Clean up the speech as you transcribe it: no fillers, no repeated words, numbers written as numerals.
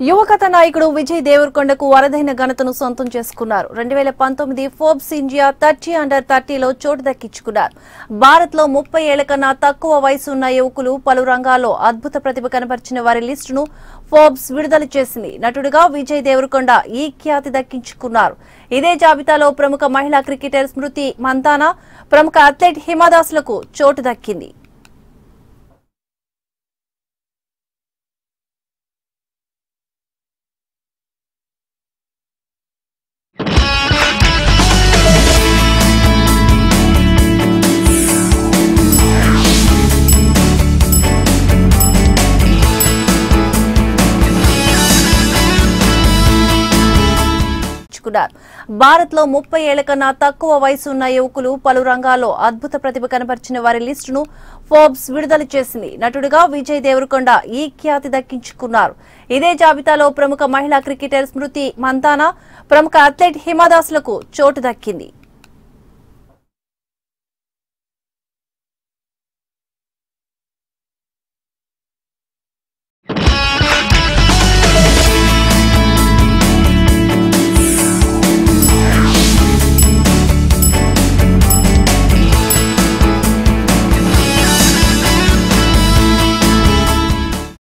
యువకథ నాయకుడు విజయ్ దేవరకొండకు అరుదైన ఘనతను సొంతం చేసుకున్నారు. 2019 ఫోర్బ్స్ ఇండియా 30 అండర్ 30లో చోటు దక్కించుకున్నారు. భారత్లో 30 ఏళ్ల కన్నా తక్కువ వయసు ఉన్న యువకులు పలు రంగాల్లో అద్భుత ప్రతిభ కనబర్చిన వారి లిస్టును ఫోర్బ్స్ విడుదల చేసింది. నటుడిగా విజయ్ దేవరకొండ ఈ ఖ్యాతి దక్కించుకున్నారు. ఇదే జాబితాలో ప్రముఖ మహిళా క్రికెటర్ స్మృతి మందానా, ప్రముఖ అథ్లెట్ హిమా దాస్లకు చోటు దక్కింది. భారత్లో 30 ఏళ్ల కన్నా తక్కువ వయసు ఉన్న యువకులు పలు రంగాల్లో అద్భుత ప్రతిభ కనబర్చిన వారి లిస్టును ఫోర్బ్స్ విడుదల చేసింది. నటుడిగా విజయ్ దేవరకొండ ఈ ఖ్యాతి దక్కించుకున్నారు. ఇదే జాబితాలో ప్రముఖ మహిళా క్రికెటర్ స్మృతి మందానా, ప్రముఖ అథ్లెట్ హిమా దాస్లకు చోటు దక్కింది.